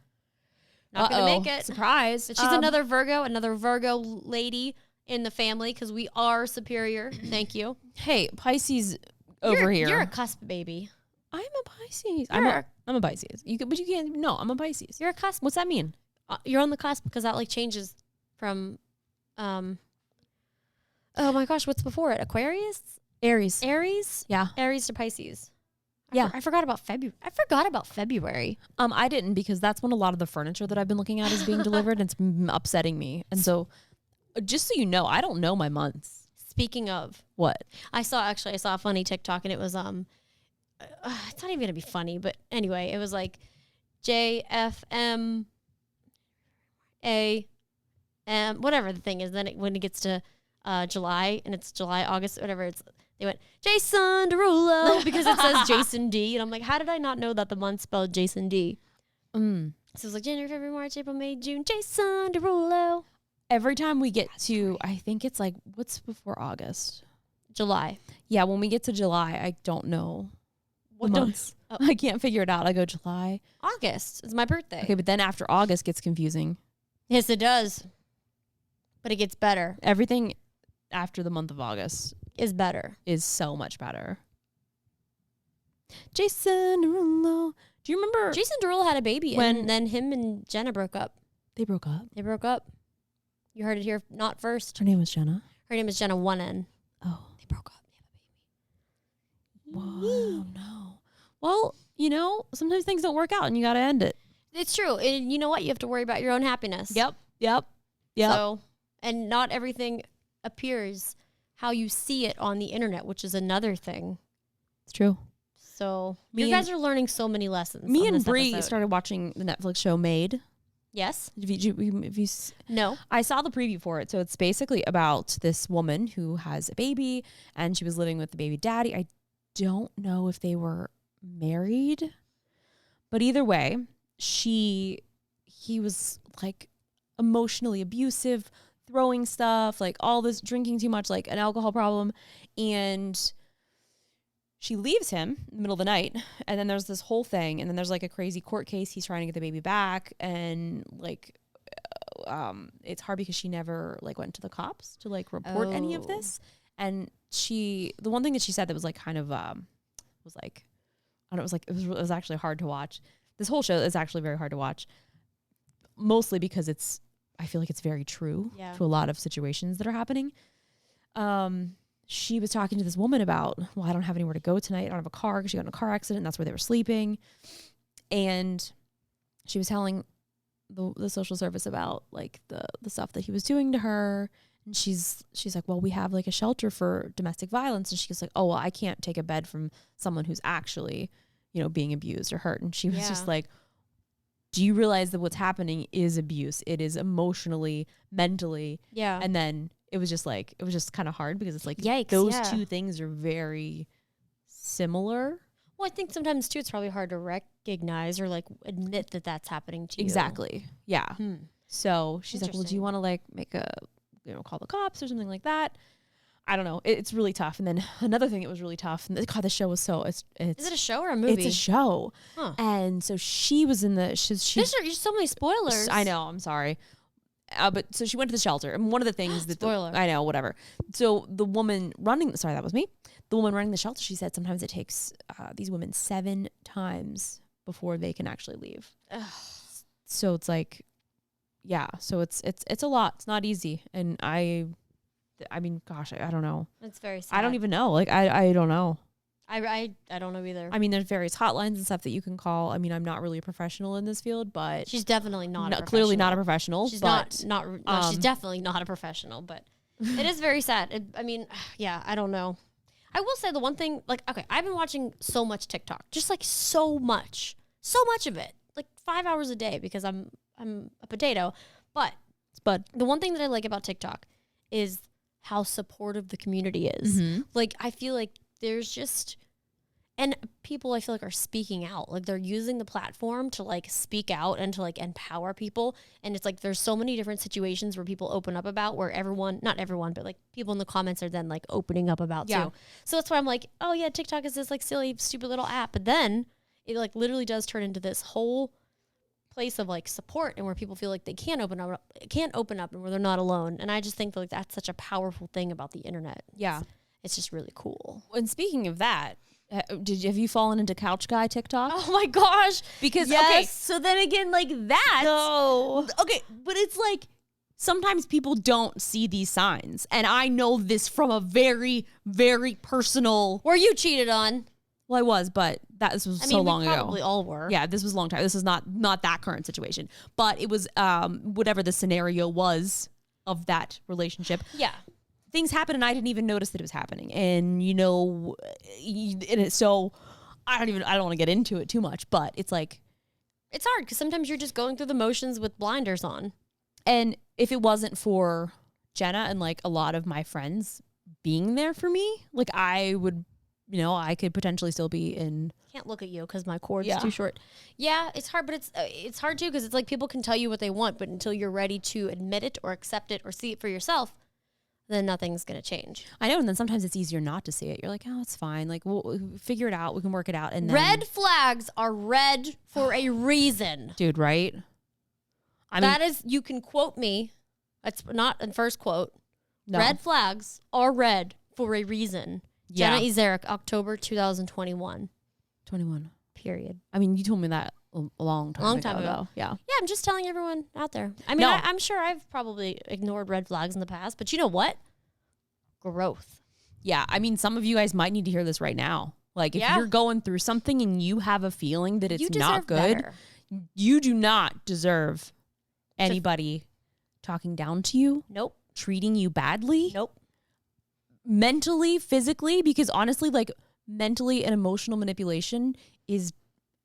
gonna make it. Surprise. But she's another Virgo lady in the family because we are superior. Thank you. Hey, Pisces over here. You're a cusp baby. I'm a Pisces. You're I'm a Pisces. But you can't. No, I'm a Pisces. You're a cusp. What's that mean? You're on the cusp because that like changes from, oh my gosh, what's before it? Aquarius, Aries. Aries, Yeah. Aries to Pisces. Yeah. I forgot about February. I didn't because that's when a lot of the furniture that I've been looking at is being delivered and it's upsetting me. And so, just so you know, I don't know my months. Speaking of, What? I saw a funny TikTok and it was it's not even gonna be funny, but anyway, it was like JFM whatever the thing is. Then when it gets to July and it's July, August, whatever, they went Jason Derulo because it says Jason D, and I'm like, how did I not know that the month spelled Jason D? So it was like January, February, March, April, May, June, Jason Derulo. Every time we get to, I think it's like, what's before August? July. Yeah, when we get to July, I don't know the What months. I can't figure it out. I go July. August. It's my birthday. Okay, but then after August gets confusing. Yes, it does. But it gets better. Everything after the month of August Is better. is so much better. Jason Derulo. Do you remember? Jason Derulo had a baby When- and then him and Jenna broke up. They broke up. They broke up. You heard it here not first. Her name was Jenna. Her name is Jenna 1N. Oh. They broke up. They have a baby. Wow, no. Well, you know, sometimes things don't work out and you got to end it. It's true. And you know what? You have to worry about your own happiness. Yep. So, and not everything appears how you see it on the internet, which is another thing. It's true. So Me you and- guys are learning so many lessons. Me on and this Bree episode. started watching the Netflix show Made. Yes. No. I saw the preview for it. So it's basically about this woman who has a baby and she was living with the baby daddy. I don't know if they were married, but either way, he was like emotionally abusive, throwing stuff, like all this, drinking too much, like an alcohol problem. And she leaves him in the middle of the night, and then there's this whole thing, and then there's like a crazy court case. He's trying to get the baby back, and like it's hard because she never like went to the cops to like report any of this. And the one thing that she said that was like kind of was like, I don't know, it was actually hard to watch. This whole show is actually very hard to watch, mostly because I feel like it's very true to a lot of situations that are happening. She was talking to this woman about, well, I don't have anywhere to go tonight. I don't have a car because she got in a car accident. And that's where they were sleeping. And she was telling the social service about like the stuff that he was doing to her. And she's like, well, we have like a shelter for domestic violence. And she's like, oh, well, I can't take a bed from someone who's actually, being abused or hurt. And she was just like, do you realize that what's happening is abuse? It is emotionally, mentally. Yeah. And then it was just kind of hard because it's like, yikes, those two things are very similar. Well, I think sometimes too, it's probably hard to recognize or like admit that that's happening to you. Exactly. Yeah. So she's like, well, do you want to like make call the cops or something like that? I don't know. It's really tough. And then another thing that was really tough, and the show was is it a show or a movie? It's a show. Huh. And so she was in there's so many spoilers. I know. I'm sorry. But so she went to the shelter, and one of the things that I know, whatever. So the woman that was me. The woman running the shelter, she said sometimes it takes these women 7 times before they can actually leave. Ugh. So it's like, yeah. So it's a lot. It's not easy, and I mean, gosh, I don't know. It's very sad. I don't even know. Like, I don't know. I don't know either. I mean, there's various hotlines and stuff that you can call. I mean, I'm not really a professional in this field, but she's definitely clearly not a professional. She's not she's definitely not a professional, but it is very sad. I mean, yeah, I don't know. I will say the one thing, like, okay, I've been watching so much TikTok, just like so much of it, like 5 hours a day because I'm a potato. But the one thing that I like about TikTok is how supportive the community is. Mm-hmm. Like, I feel like there's just, and people I feel like are speaking out. Like, they're using the platform to like speak out and to like empower people. And it's like, there's so many different situations where people open up about where not everyone, but like people in the comments are then like opening up about too. So that's why I'm like, oh yeah, TikTok is this like silly, stupid little app. But then it like literally does turn into this whole place of like support and where people feel like they can't open up and where they're not alone. And I just think like that's such a powerful thing about the internet. Yeah. It's just really cool. And speaking of that, have you fallen into couch guy TikTok? Oh my gosh. Because, okay, so then again, like that. No. Okay, but it's like sometimes people don't see these signs. And I know this from a very, very personal. Were you cheated on? Well, I was, but this was so long ago. Probably all were. Yeah, this was a long time. This is not that current situation. But it was whatever the scenario was of that relationship. Yeah. Things happened and I didn't even notice that it was happening. And so I don't want to get into it too much, but it's like, it's hard because sometimes you're just going through the motions with blinders on. And if it wasn't for Jenna and like a lot of my friends being there for me, like I would, I could potentially still be in. Can't look at you because my cord's too short. Yeah, it's hard, but it's hard too because it's like people can tell you what they want, but until you're ready to admit it or accept it or see it for yourself, then nothing's going to change. I know. And then sometimes it's easier not to see it. You're like, oh, it's fine. Like, we'll figure it out. We can work it out. And then, red flags are red for a reason. Dude, right? You can quote me. That's not a first quote. No. Red flags are red for a reason. Yeah. Jenna Ezerick, October 2021. 21. Period. I mean, you told me that a long time ago. Yeah. Yeah, I'm just telling everyone out there. I mean, I'm sure I've probably ignored red flags in the past, but you know what? Growth. Yeah. I mean, some of you guys might need to hear this right now. Like, if you're going through something and you have a feeling that it's not good, better. You do not deserve anybody talking down to you. Nope. Treating you badly. Nope. Mentally, physically, because honestly, like, mentally and emotional manipulation is,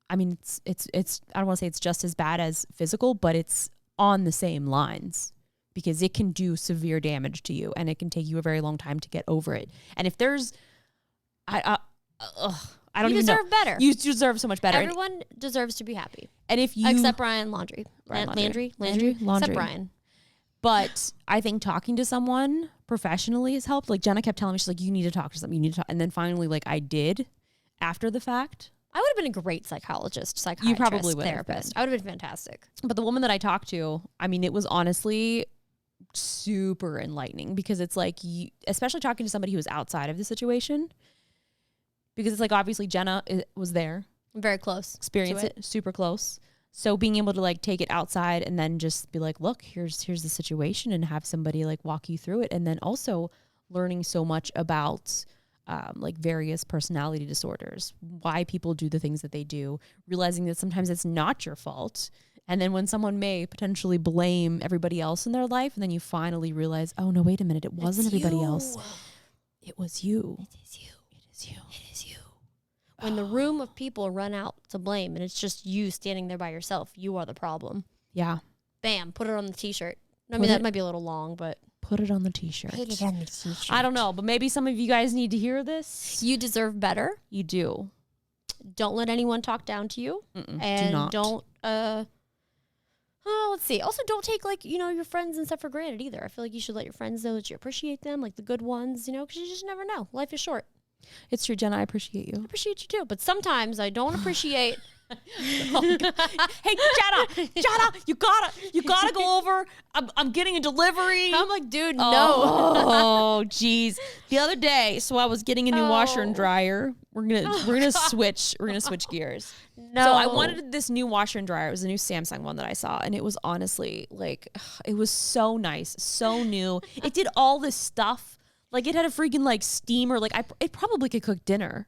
I mean, it's I don't want to say it's just as bad as physical, but it's on the same lines because it can do severe damage to you and it can take you a very long time to get over it. And if there's, I don't even know. You deserve better. You deserve so much better. Everyone deserves to be happy. And if you, except Brian Laundrie. Landry. Except Brian. But I think talking to someone professionally has helped. Like Jenna kept telling me, she's like, you need to talk to someone. You need to talk. And then finally, like I did. after the fact. I would have been a great psychologist, psychiatrist, probably would have therapist. been. I would have been fantastic. But the woman that I talked to, I mean, it was honestly super enlightening because it's like, especially talking to somebody who was outside of the situation, because it's like, obviously Jenna was there. Very close. Experience it super close. So being able to like take it outside and then just be like, look, here's the situation, and have somebody like walk you through it. And then also learning so much about like various personality disorders, why people do the things that they do, realizing that sometimes it's not your fault. And then when someone may potentially blame everybody else in their life, and then you finally realize, oh no, wait a minute, it wasn't everybody else. It was you. It is you. It is you. It is you. When the room of people run out to blame and it's just you standing there by yourself, you are the problem. Yeah. Bam, put it on the t-shirt. I mean, that might be a little long, but put it on the t-shirt. Put it on the t-shirt. I don't know, but maybe some of you guys need to hear this. you deserve better. You do. Don't let anyone talk down to you. And do not. don't let's see. Also, don't take like, your friends and stuff for granted either. I feel like you should let your friends know that you appreciate them, like the good ones, because you just never know. Life is short. It's true, Jenna. I appreciate you. I appreciate you too, but sometimes I don't appreciate. Hey, Jenna, you gotta go over. I'm getting a delivery. I'm like, dude, no. Oh, jeez. The other day, so I was getting a new washer and dryer. We're gonna switch gears. No. So I wanted this new washer and dryer. It was a new Samsung one that I saw, and it was honestly like, it was so nice, so new. It did all this stuff. Like it had a freaking like steamer. Like it probably could cook dinner.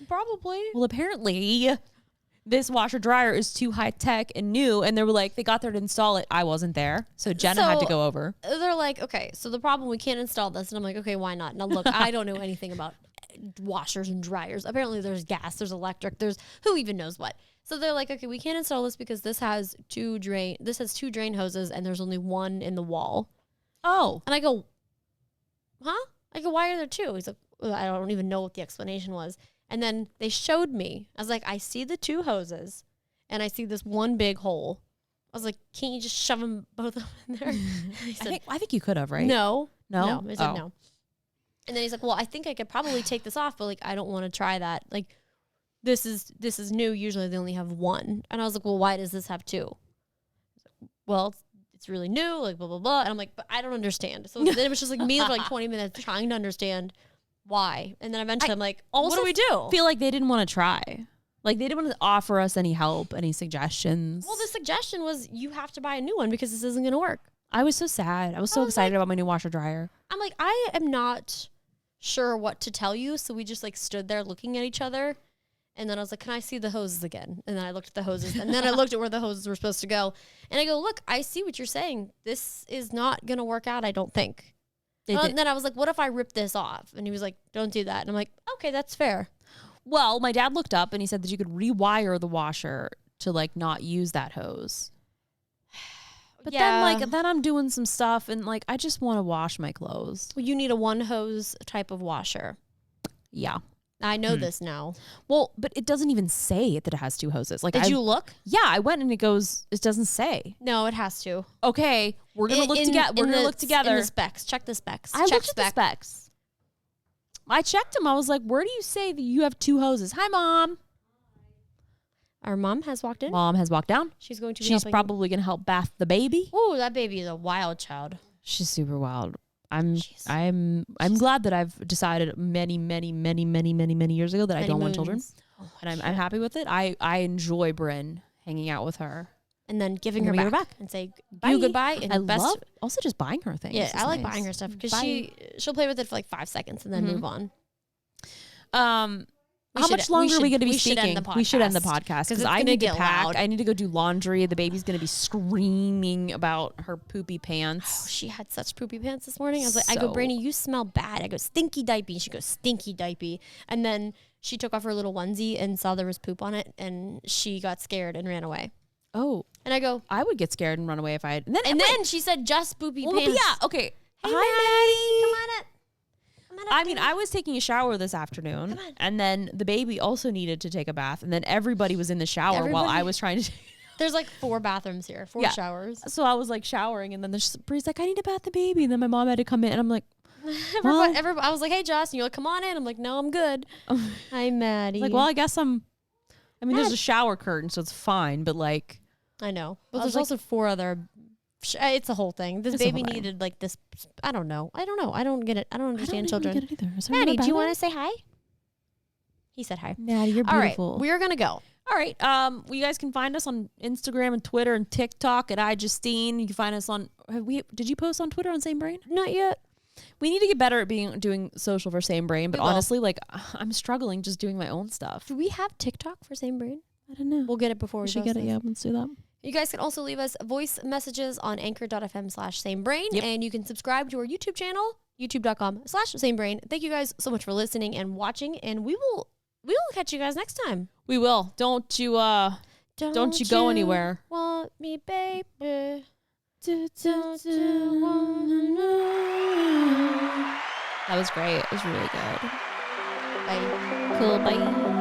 Probably. Well, apparently this washer dryer is too high tech and new, and they were like, they got there to install it. I wasn't there, so Jenna had to go over. They're like, okay, so the problem, we can't install this. And I'm like, okay, why not? Now look, I don't know anything about washers and dryers. Apparently there's gas, there's electric, there's who even knows what. So they're like, okay, we can't install this because this has two drain hoses and there's only one in the wall. Oh. And I go, huh? I go, why are there two? He's like, well, I don't even know what the explanation was. And then they showed me. I was like, I see the two hoses and I see this one big hole. I was like, can't you just shove them both up in there? He said, I think you could have, right? No. No? He said no. And then he's like, well, I think I could probably take this off, but like, I don't want to try that. Like, this is new. Usually they only have one. And I was like, well, why does this have two? He's like, well, it's really new, like blah, blah, blah. And I'm like, but I don't understand. So then it was just like me for like 20 minutes trying to understand why. And then eventually I'm like, what do we do? I feel like they didn't want to try. Like they didn't want to offer us any help, any suggestions. Well, the suggestion was you have to buy a new one because this isn't going to work. I was so sad. I was so excited about my new washer dryer. I'm like, I am not sure what to tell you. So we just like stood there looking at each other. And then I was like, can I see the hoses again? And then I looked at the hoses and then I looked at where the hoses were supposed to go. And I go, look, I see what you're saying. This is not going to work out, I don't think. And then I was like, what if I rip this off? And he was like, don't do that. And I'm like, okay, that's fair. Well, my dad looked up and he said that you could rewire the washer to like not use that hose. But then I'm doing some stuff and like I just want to wash my clothes. Well, you need a one hose type of washer. Yeah. I know this now. Well, but it doesn't even say that it has two hoses. Like, Did you look? Yeah, I went and it doesn't say. No, it has to. Okay, we're gonna look together. We're gonna look together. In the specs. Check the specs. I looked at the specs. I checked them. I was like, where do you say that you have two hoses? Hi, Mom. Our mom has walked in. Mom has walked down. She's going to. She's probably gonna help bath the baby. Ooh, that baby is a wild child. She's super wild. I'm glad that I've decided many years ago that I don't want children, and I'm happy with it. I enjoy Bryn hanging out with her and then giving her back and say goodbye. And I love also just buying her things. Yeah, I like buying her stuff because she'll play with it for like 5 seconds and then move on. How much longer are we going to be speaking? We should end the podcast because I need to pack. Loud. I need to go do laundry. The baby's going to be screaming about her poopy pants. Oh, she had such poopy pants this morning. I was like, I go, Brainy, you smell bad. I go, stinky diaper. She goes, stinky diaper. And then she took off her little onesie and saw there was poop on it, and she got scared and ran away. Oh, and I go, I would get scared and run away if I had. And then she said, just poopy pants. Yeah, okay. Hey, hi, Maddie. Come on up. I mean, I was taking a shower this afternoon, and then the baby also needed to take a bath, and then everybody was in the shower while I was trying to. There's like 4 bathrooms here, 4 showers. So I was like showering, and then Bree's like, I need to bath the baby, and then my mom had to come in, and I'm like, Well- everybody, I was like, hey, Joss. And you're like, come on in. I'm like, no, I'm good. Hi, Maddie. Like, well, I guess there's Matt- a shower curtain, so it's fine. But like, I know. But I there's was also 4 other. It's a whole thing. This It's a baby whole thing. needed like this. I don't know. I don't get it. I don't understand children. Get it either. Is there Maddie, another do you want bathroom? to say hi? He said hi. Maddie, you're All right, beautiful. we are gonna go. All right. You guys can find us on Instagram and Twitter and TikTok at Justine. You can find us on. Did you post on Twitter on Same Brain? Not yet. We need to get better at doing social for Same Brain. But We will. honestly, like, I'm struggling just doing my own stuff. Do we have TikTok for Same Brain? I don't know. We'll get it before we We should post get it. this. Yeah, let's do that. You guys can also leave us voice messages on anchor.fm/samebrain. Yep. And you can subscribe to our YouTube channel, youtube.com/samebrain. Thank you guys so much for listening and watching. And we will catch you guys next time. We will. Don't you go anywhere. Want me, baby? That was great. It was really good. Bye. Cool. Bye.